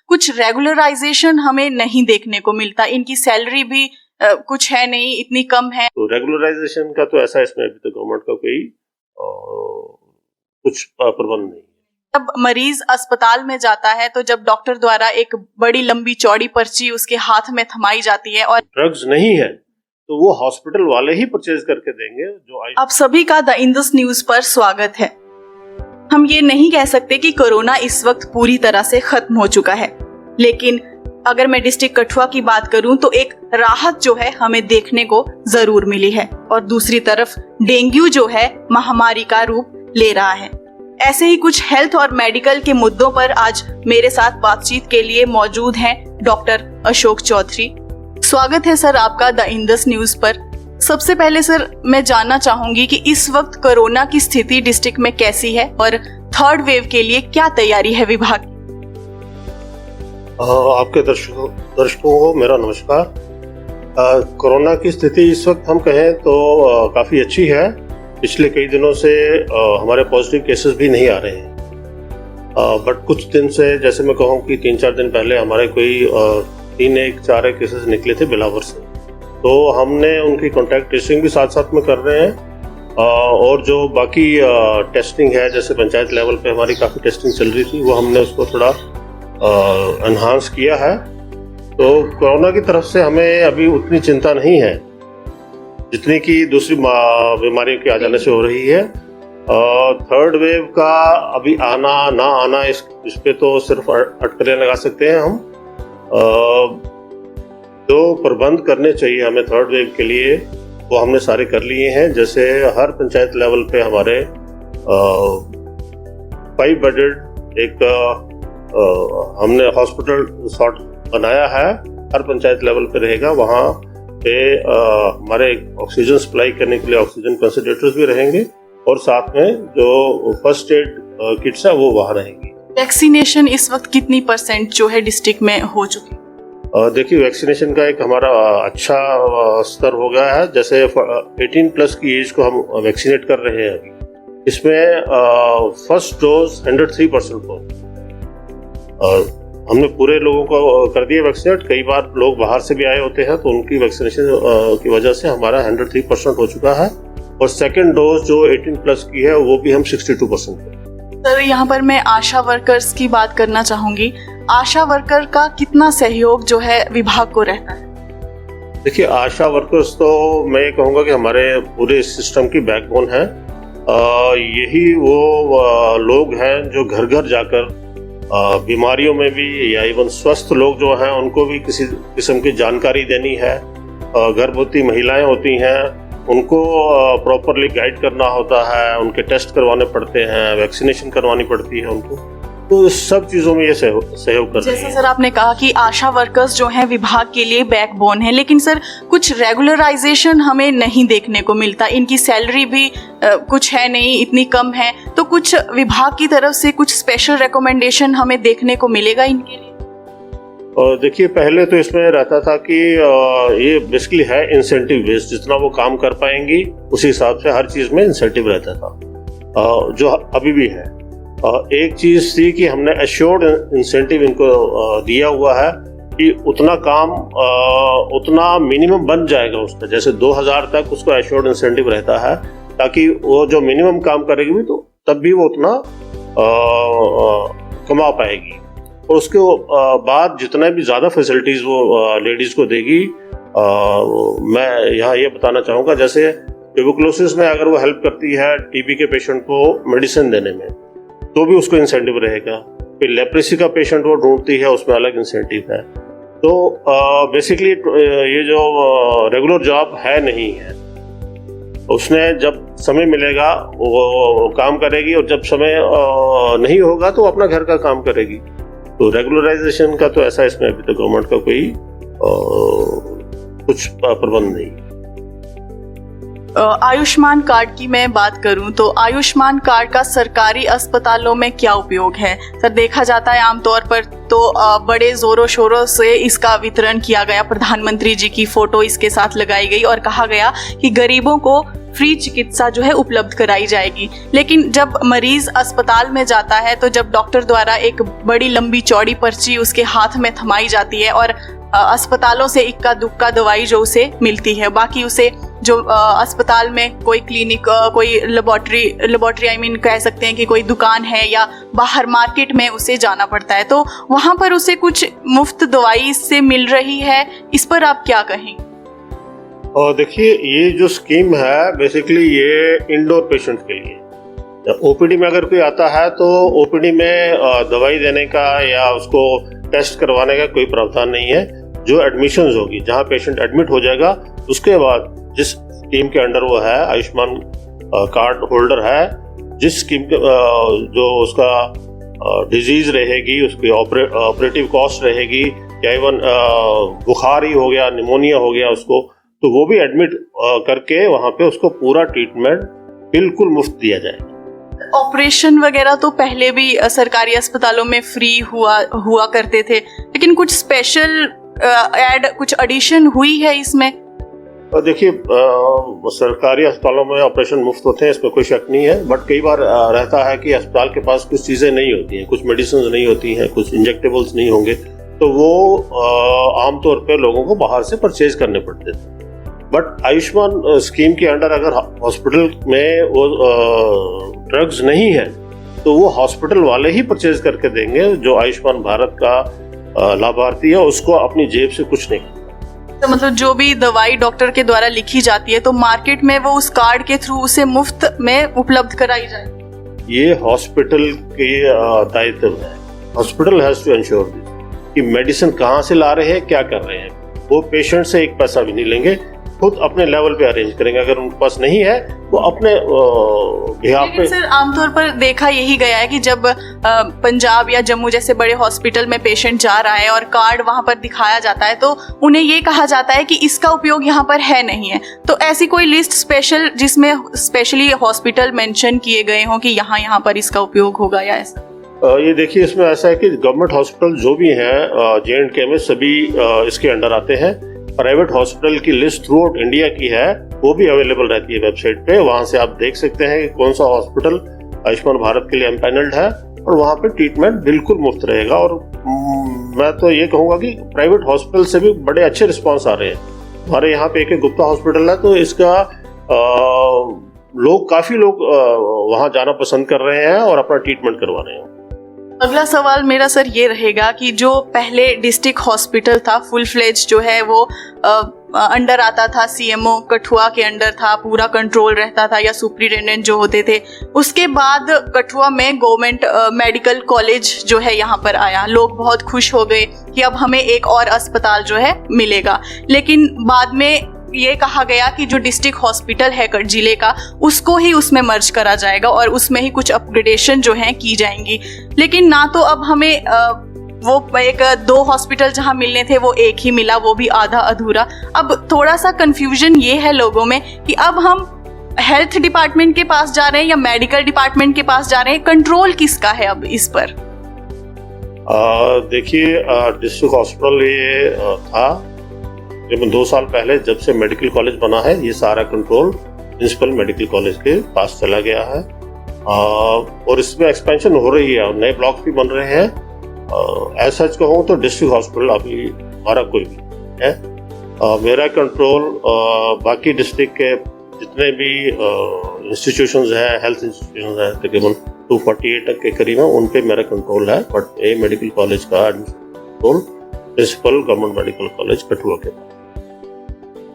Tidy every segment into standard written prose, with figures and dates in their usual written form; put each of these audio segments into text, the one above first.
कुछ रेगुलराइजेशन हमें नहीं देखने को मिलता, इनकी सैलरी भी कुछ है नहीं, इतनी कम है। तो रेगुलराइजेशन का तो ऐसा इसमें अभी तो गवर्नमेंट का कोई कुछ प्रबंध नहीं। जब मरीज अस्पताल में जाता है तो जब डॉक्टर द्वारा एक बड़ी लंबी चौड़ी पर्ची उसके हाथ में थमाई जाती है और ड्रग्स नहीं है तो वो हॉस्पिटल वाले ही परचेज करके देंगे। जो आप सभी का द इंडस न्यूज पर स्वागत है। हम ये नहीं कह सकते कि कोरोना इस वक्त पूरी तरह से खत्म हो चुका है, लेकिन अगर मैं डिस्ट्रिक्ट कठुआ की बात करूं तो एक राहत जो है हमें देखने को जरूर मिली है और दूसरी तरफ डेंगू जो है महामारी का रूप ले रहा है। ऐसे ही कुछ हेल्थ और मेडिकल के मुद्दों पर आज मेरे साथ बातचीत के लिए मौजूद हैं डॉक्टर अशोक चौधरी। स्वागत है सर आपका द इंडस न्यूज पर। सबसे पहले सर मैं जानना चाहूंगी कि इस वक्त कोरोना की स्थिति डिस्ट्रिक्ट में कैसी है और थर्ड वेव के लिए क्या तैयारी है विभाग? आपके दर्शकों को मेरा नमस्कार। कोरोना की स्थिति इस वक्त हम कहें तो काफ़ी अच्छी है। पिछले कई दिनों से हमारे पॉजिटिव केसेस भी नहीं आ रहे हैं, बट कुछ दिन से, जैसे मैं कहूँ कि 3-4 दिन पहले हमारे कोई 3-4 केसेस निकले थे बिलावर से, तो हमने उनकी कॉन्टैक्ट ट्रेसिंग भी साथ साथ में कर रहे हैं। और जो बाकी टेस्टिंग है, जैसे पंचायत लेवल पे हमारी काफ़ी टेस्टिंग चल रही थी, वो हमने उसको थोड़ा एनहांस किया है। तो कोरोना की तरफ से हमें अभी उतनी चिंता नहीं है जितनी कि दूसरी बीमारियों के आ जाने से हो रही है। थर्ड वेव का अभी आना ना आना इस पे तो सिर्फ अटकलें लगा सकते हैं हम। जो प्रबंध करने चाहिए हमें थर्ड वेव के लिए वो हमने सारे कर लिए हैं। जैसे हर पंचायत लेवल पे हमारे 5 बेडेड एक हमने हॉस्पिटल सॉर्ट बनाया है, हर पंचायत लेवल पे रहेगा। वहाँ पे हमारे ऑक्सीजन सप्लाई करने के लिए ऑक्सीजन कंसंट्रेटर्स भी रहेंगे और साथ में जो फर्स्ट एड किट्स है वो वहाँ रहेंगी। वैक्सीनेशन इस वक्त कितनी % जो है डिस्ट्रिक्ट में हो चुकी? देखिए, वैक्सीनेशन का एक हमारा अच्छा स्तर हो गया है। जैसे 18+ की एज को हम वैक्सीनेट कर रहे हैं अभी। इसमें फर्स्ट डोज 103% हो, हमने पूरे लोगों को कर दिया वैक्सीनेट। कई बार लोग बाहर से भी आए होते हैं तो उनकी वैक्सीनेशन की वजह से हमारा 103% हो चुका है। और सेकेंड डोज जो 18+ की है वो भी हम 62% है। सर यहाँ पर मैं आशा वर्कर्स की बात करना चाहूंगी। आशा वर्कर का कितना सहयोग जो है विभाग को रहता है? देखिए, आशा वर्कर्स तो मैं ये कहूँगा कि हमारे पूरे सिस्टम की बैकबोन है। यही वो लोग हैं जो घर घर जाकर बीमारियों में भी या इवन स्वस्थ लोग जो हैं उनको भी किसी किस्म की जानकारी देनी है। गर्भवती महिलाएं होती हैं, उनको प्रॉपरली गाइड करना होता है, उनके टेस्ट करवाने पड़ते हैं, वैक्सीनेशन करवानी पड़ती है उनको। तो सब चीज़ों में ये सहयोग कर रहे हैं। जैसे सर आपने कहा कि आशा वर्कर्स जो हैं विभाग के लिए बैकबोन है, लेकिन सर कुछ रेगुलराइजेशन हमें नहीं देखने को मिलता, इनकी सैलरी भी कुछ है नहीं, इतनी कम है। तो कुछ विभाग की तरफ से कुछ स्पेशल रिकमेंडेशन हमें देखने को मिलेगा इनके लिए? और देखिए, पहले तो इसमें रहता था कि ये बेसिकली है इंसेंटिव बेस्ड, जितना वो काम कर पाएंगी उसी हिसाब से हर चीज़ में इंसेंटिव रहता था, जो अभी भी है। एक चीज़ थी कि हमने एश्योर्ड इंसेंटिव इनको दिया हुआ है कि उतना काम उतना मिनिमम बन जाएगा उसका। जैसे 2000 तक उसको एश्योर्ड इंसेंटिव रहता है, ताकि वो जो मिनिमम काम करेगी भी तो तब भी वो उतना कमा पाएगी। और उसके बाद जितना भी ज़्यादा फैसिलिटीज़ वो लेडीज़ को देगी, मैं यहाँ ये बताना चाहूँगा, जैसे ट्यूबरकुलोसिस में अगर वो हेल्प करती है टीबी के पेशेंट को मेडिसिन देने में तो भी उसको इंसेंटिव रहेगा। फिर लेप्रेसी का पेशेंट वो ढूंढती है, उसमें अलग इंसेंटिव है। तो बेसिकली ये जो रेगुलर जॉब है नहीं है, उसने जब समय मिलेगा वो काम करेगी और जब समय नहीं होगा तो अपना घर का काम करेगी। तो रेगुलराइजेशन का तो ऐसा इसमें अभी तक गवर्नमेंट का कोई कुछ प्रबंध नहीं। आयुष्मान कार्ड की मैं बात करूं तो आयुष्मान कार्ड का सरकारी अस्पतालों में क्या उपयोग है? सर देखा जाता है आमतौर पर तो बड़े जोरों शोरों से इसका वितरण किया गया, प्रधानमंत्री जी की फोटो इसके साथ लगाई गई और कहा गया कि गरीबों को फ्री चिकित्सा जो है उपलब्ध कराई जाएगी। लेकिन जब मरीज अस्पताल में जाता है तो जब डॉक्टर द्वारा एक बड़ी लंबी चौड़ी पर्ची उसके हाथ में थमाई जाती है और अस्पतालों से इक्का दुक्का दवाई जो उसे मिलती है, बाकी उसे जो अस्पताल में कोई क्लिनिक, कोई लेबोरेटरी आई मीन कह सकते हैं कि कोई दुकान है या बाहर मार्केट में उसे जाना पड़ता है, तो वहाँ पर उसे कुछ मुफ्त दवाई इससे मिल रही है। इस पर आप क्या कहेंगे? और देखिए, ये जो स्कीम है बेसिकली ये इंडोर पेशेंट के लिए। ओपीडी में अगर कोई आता है तो ओपीडी में दवाई देने का या उसको टेस्ट करवाने का कोई प्रावधान नहीं है। जो एडमिशंस होगी, जहाँ पेशेंट एडमिट हो जाएगा, उसके बाद जिस स्कीम के अंडर वो है, आयुष्मान कार्ड होल्डर है, जिस स्कीम के जो उसका डिजीज रहेगी, उसकी ऑपरेटिव कॉस्ट रहेगी, या इवन बुखार ही हो गया, निमोनिया हो गया उसको, तो वो भी एडमिट करके वहाँ पे उसको पूरा ट्रीटमेंट बिल्कुल मुफ्त दिया जाएगा। ऑपरेशन वगैरह तो पहले भी सरकारी अस्पतालों में फ्री हुआ करते थे, लेकिन कुछ स्पेशल कुछ एडिशन हुई है इसमें? देखिए, सरकारी अस्पतालों में ऑपरेशन मुफ्त होते हैं, इसमें कोई शक नहीं है। बट कई बार रहता है कि अस्पताल के पास कुछ चीज़ें नहीं होती हैं, कुछ मेडिसिन नहीं होती हैं, कुछ इंजेक्टेबल्स नहीं होंगे, तो वो आमतौर पे लोगों को बाहर से परचेज करने पड़ते थे। बट आयुष्मान स्कीम के अंडर अगर हॉस्पिटल में वो ड्रग्स नहीं है तो वो हॉस्पिटल वाले ही परचेज करके देंगे। जो आयुष्मान भारत का लाभार्थी है उसको अपनी जेब से कुछ नहीं। तो मतलब जो भी दवाई डॉक्टर के द्वारा लिखी जाती है तो मार्केट में वो उस कार्ड के थ्रू उसे मुफ्त में उपलब्ध कराई जाए। ये हॉस्पिटल के दायित्व है। Hospital has to ensure this कि मेडिसिन कहाँ से ला रहे हैं, क्या कर रहे हैं। वो पेशेंट से एक पैसा भी नहीं लेंगे, खुद अपने लेवल पे अरेंज करेंगे। अगर उनके पास नहीं है तो अपने बिहाफ पे। सर, आमतौर पर देखा यही गया है कि जब पंजाब या जम्मू जैसे बड़े हॉस्पिटल में पेशेंट जा रहा है और कार्ड वहां पर दिखाया जाता है तो उन्हें ये कहा जाता है कि इसका उपयोग यहाँ पर है नहीं है। तो ऐसी कोई लिस्ट स्पेशल जिसमें स्पेशली हॉस्पिटल मेंशन किए गए हों कि यहाँ पर इसका उपयोग होगा या ऐसा? ये देखिए, इसमें ऐसा है कि गवर्नमेंट हॉस्पिटल जो भी हैं J&K में सभी इसके अंडर आते हैं। प्राइवेट हॉस्पिटल की लिस्ट थ्रू आउट इंडिया की है, वो भी अवेलेबल रहती है वेबसाइट पे। वहां से आप देख सकते हैं कि कौन सा हॉस्पिटल आयुष्मान भारत के लिए एम्पैनल्ड है और वहां पे ट्रीटमेंट बिल्कुल मुफ्त रहेगा। और मैं तो ये कहूँगा कि प्राइवेट हॉस्पिटल से भी बड़े अच्छे रिस्पॉन्स आ रहे हैं। हमारे यहाँ पे एक गुप्ता हॉस्पिटल है, तो इसका काफी लोग वहाँ जाना पसंद कर रहे हैं और अपना ट्रीटमेंट करवा रहे हैं। अगला सवाल मेरा सर ये रहेगा कि जो पहले डिस्ट्रिक्ट हॉस्पिटल था फुल फ्लेज जो है वो अंडर आता था, सीएमओ कठुआ के अंडर था, पूरा कंट्रोल रहता था या सुपरिटेंडेंट जो होते थे। उसके बाद कठुआ में गवर्नमेंट मेडिकल कॉलेज जो है यहाँ पर आया। लोग बहुत खुश हो गए कि अब हमें एक और अस्पताल जो है मिलेगा। लेकिन बाद में ये कहा गया कि जो डिस्ट्रिक्ट हॉस्पिटल है जिले का उसको ही उसमें मर्ज करा जाएगा और उसमें ही कुछ अपग्रेडेशन जो है की जाएंगी। लेकिन ना तो अब हमें वो एक 2 हॉस्पिटल जहां मिलने थे वो एक ही मिला, वो भी आधा अधूरा। अब थोड़ा सा कंफ्यूजन ये है लोगों में कि अब हम हेल्थ डिपार्टमेंट के पास जा रहे हैं या मेडिकल डिपार्टमेंट के पास जा रहे हैं, कंट्रोल किसका है अब इस पर? देखिए, डिस्ट्रिक्ट हॉस्पिटल ये था 2 साल पहले जब से मेडिकल कॉलेज बना है, ये सारा कंट्रोल प्रिंसिपल मेडिकल कॉलेज के पास चला गया है। और इसमें एक्सपेंशन हो रही है और नए ब्लॉक्स भी बन रहे हैं। एज सच कहूँ तो डिस्ट्रिक्ट हॉस्पिटल अभी हमारा कोई भी है। मेरा कंट्रोल बाकी डिस्ट्रिक्ट के जितने भी इंस्टीट्यूशंस हैं, हेल्थ इंस्टीट्यूशंस हैं, तकरीबन 248 तक के करीब है, उन पे मेरा कंट्रोल है। बट ये मेडिकल कॉलेज का control principal government medical college Kathua के पास।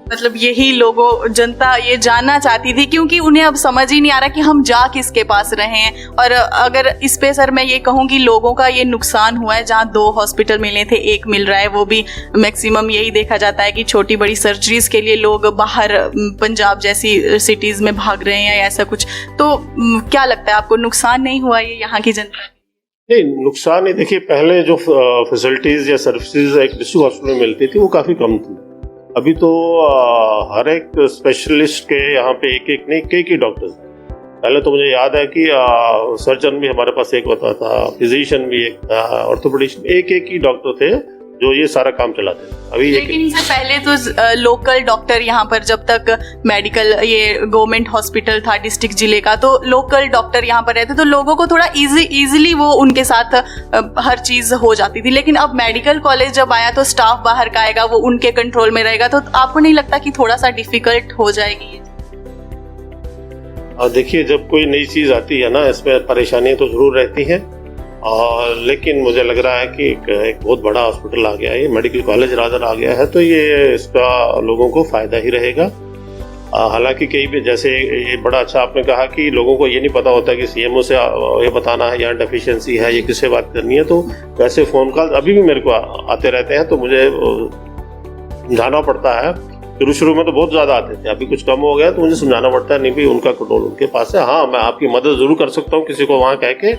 मतलब यही लोगों जनता ये जानना चाहती थी, क्योंकि उन्हें अब समझ ही नहीं आ रहा कि हम जा किसके पास रहे हैं। और अगर इस पे सर मैं ये कहूँ कि लोगों का ये नुकसान हुआ है, जहाँ 2 हॉस्पिटल मिले थे एक मिल रहा है, वो भी मैक्सिमम यही देखा जाता है कि छोटी बड़ी सर्जरीज के लिए लोग बाहर पंजाब जैसी सिटीज में भाग रहे हैं या ऐसा कुछ। तो क्या लगता है आपको, नुकसान नहीं हुआ ये यहाँ की जनता? नहीं, नुकसान नहीं। देखिए, पहले जो फैसिलिटीज या सर्विसेज एक डिस्ट्रिक्ट हॉस्पिटल में मिलती थी वो काफी कम थी। अभी तो हर एक स्पेशलिस्ट के यहाँ पे एक नहीं कई डॉक्टर्स। पहले तो मुझे याद है कि सर्जन भी हमारे पास एक होता था, फिजिशियन भी एक था, ऑर्थोपेडिशियन, एक ही डॉक्टर थे जो ये सारा काम चलाते थे। अभी लेकिन इससे पहले तो लोकल डॉक्टर यहाँ पर जब तक मेडिकल ये गवर्नमेंट हॉस्पिटल था डिस्ट्रिक्ट जिले का, तो लोकल डॉक्टर यहाँ पर रहते तो लोगों को थोड़ा इजीली वो उनके साथ हर चीज हो जाती थी। लेकिन अब मेडिकल कॉलेज जब आया तो स्टाफ बाहर का आएगा, वो उनके कंट्रोल में रहेगा, तो आपको नहीं लगता कि थोड़ा सा डिफिकल्ट हो जाएगी ये? और देखिए, जब कोई नई चीज आती है ना, इसमें परेशानियां तो जरूर रहती हैं, और लेकिन मुझे लग रहा है कि एक बहुत बड़ा हॉस्पिटल आ गया है, मेडिकल कॉलेज रादर आ गया है, तो ये इसका लोगों को फायदा ही रहेगा। हालांकि कई भी, जैसे ये बड़ा अच्छा आपने कहा कि लोगों को ये नहीं पता होता कि सीएमओ से ये बताना है, यहाँ डेफिशिएंसी है, ये किससे बात करनी है, तो वैसे फोन कॉल अभी भी मेरे को आते रहते हैं, तो मुझे समझाना पड़ता है। शुरू में तो बहुत ज्यादा आते थे, अभी कुछ कम हो गया, तो मुझे समझाना पड़ता है, नहीं भाई उनका कंट्रोल उनके पास है। हाँ, मैं आपकी मदद जरूर कर सकता हूँ किसी को वहाँ कह के,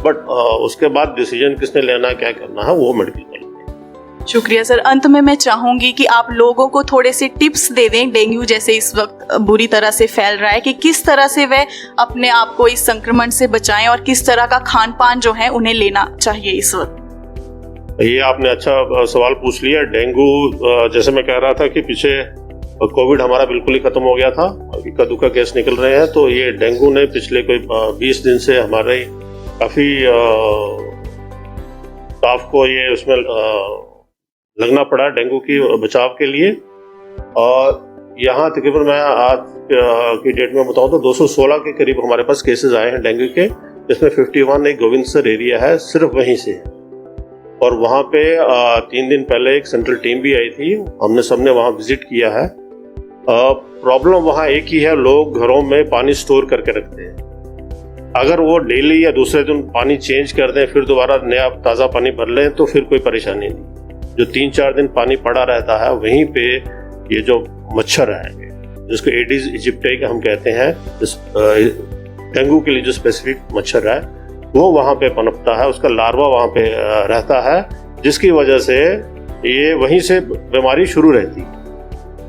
बट उसके बाद डिसीजन किसने लेना है, क्या करना है, वो मेडिकल कॉलेज। शुक्रिया सर। अंत में मैं चाहूंगी कि आप लोगों को थोड़े से टिप्स दे दें, डेंगू जैसे इस वक्त बुरी तरह से फैल रहा है, कि किस तरह से वे अपने आप को इस संक्रमण से बचाएं और किस तरह का खान पान जो है उन्हें लेना चाहिए इस वक्त। ये आपने अच्छा सवाल पूछ लिया। डेंगू, जैसे मैं कह रहा था कि पीछे कोविड हमारा बिल्कुल ही खत्म हो गया था, इक्का दुक्का केस निकल रहे हैं, तो ये डेंगू ने पिछले कोई 20 दिन से हमारे काफी स्टाफ को ये उसमें लगना पड़ा डेंगू की बचाव के लिए। और यहाँ तकरीबन मैं आज की डेट में बताऊँ तो 216 के करीब हमारे पास केसेस आए हैं डेंगू के, जिसमें 51 एक गोविंदसर एरिया है, सिर्फ वहीं से। और वहाँ पे 3 दिन पहले एक सेंट्रल टीम भी आई थी, हमने सबने वहाँ विजिट किया है। प्रॉब्लम वहाँ एक ही है, लोग घरों में पानी स्टोर करके रखते हैं। अगर वो डेली या दूसरे दिन पानी चेंज कर दें, फिर दोबारा नया ताज़ा पानी भर लें, तो फिर कोई परेशानी नहीं। जो 3-4 दिन पानी पड़ा रहता है, वहीं पे ये जो मच्छर है, जिसको एडिस इजिप्टिका हम कहते हैं, डेंगू के लिए जो स्पेसिफिक मच्छर है, वो वहाँ पे पनपता है, उसका लार्वा वहाँ पे रहता है, जिसकी वजह से ये वहीं से बीमारी शुरू रहती है।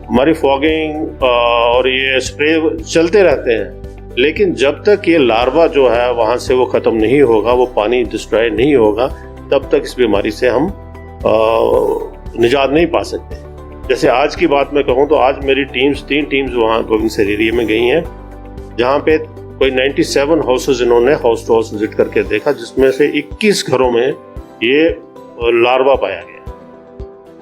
हमारी फॉगिंग और ये स्प्रे चलते रहते हैं, लेकिन जब तक ये लार्वा जो है वहाँ से वो ख़त्म नहीं होगा, वो पानी डिस्ट्रॉय नहीं होगा, तब तक इस बीमारी से हम निजात नहीं पा सकते। जैसे आज की बात मैं कहूँ तो आज मेरी 3 टीम्स वहाँ गोविंदसर एरिया में गई हैं, जहाँ पे कोई 97 हाउसेज इन्होंने हाउस टू हाउस विजिट करके देखा, जिसमें से 21 घरों में ये लार्वा पाया गया।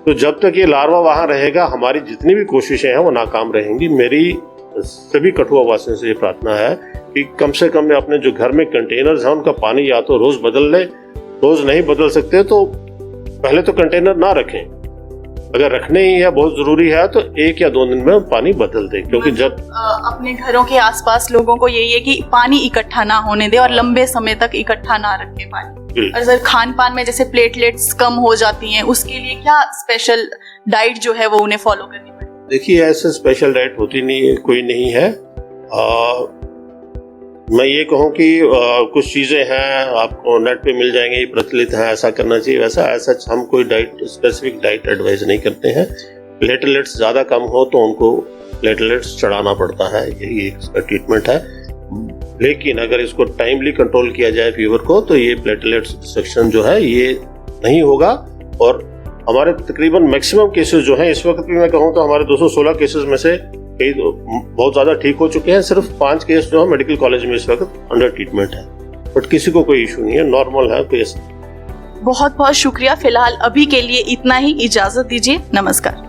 तो जब तक ये लार्वा वहाँ रहेगा, हमारी जितनी भी कोशिशें हैं वो नाकाम रहेंगी। मेरी सभी कठुआ वासियों से ये प्रार्थना है कि कम से कम अपने जो घर में कंटेनर्स हैं उनका पानी या तो रोज बदल लें, रोज नहीं बदल सकते तो पहले तो कंटेनर ना रखें, अगर रखने ही है बहुत जरूरी है तो 1 या 2 दिन में पानी बदल दें, क्योंकि जब अपने घरों के आसपास लोगों को यही है कि पानी इकट्ठा ना होने दे और लंबे समय तक इकट्ठा ना रखें पानी। और सर, खान पान में जैसे प्लेटलेट्स कम हो जाती हैं, उसके लिए क्या स्पेशल डाइट जो है वो उन्हें फॉलो करनी पड़ेगी? देखिए, ऐसे स्पेशल डाइट होती नहीं, कोई नहीं है। मैं ये कहूँ कि कुछ चीज़ें हैं आपको नेट पे मिल जाएंगी, प्रचलित हैं, ऐसा करना चाहिए, वैसा हम कोई डाइट स्पेसिफिक डाइट एडवाइस नहीं करते हैं। प्लेटलेट्स ज़्यादा कम हो तो उनको प्लेटलेट्स चढ़ाना पड़ता है, यही एक इसका ट्रीटमेंट है। लेकिन अगर इसको टाइमली कंट्रोल किया जाए फीवर को, तो ये प्लेटलेट्स डिस्ट्रक्शन जो है ये नहीं होगा। और हमारे तकरीबन मैक्सिमम केसेस जो हैं इस वक्त भी मैं कहूँ तो हमारे 216 केसेस में से कई बहुत ज़्यादा ठीक हो चुके हैं। सिर्फ 5 केस जो है मेडिकल कॉलेज में इस वक्त अंडर ट्रीटमेंट है, बट किसी को कोई इशू नहीं है, नॉर्मल है केस। बहुत बहुत शुक्रिया। फिलहाल अभी के लिए इतना ही, इजाजत दीजिए, नमस्कार।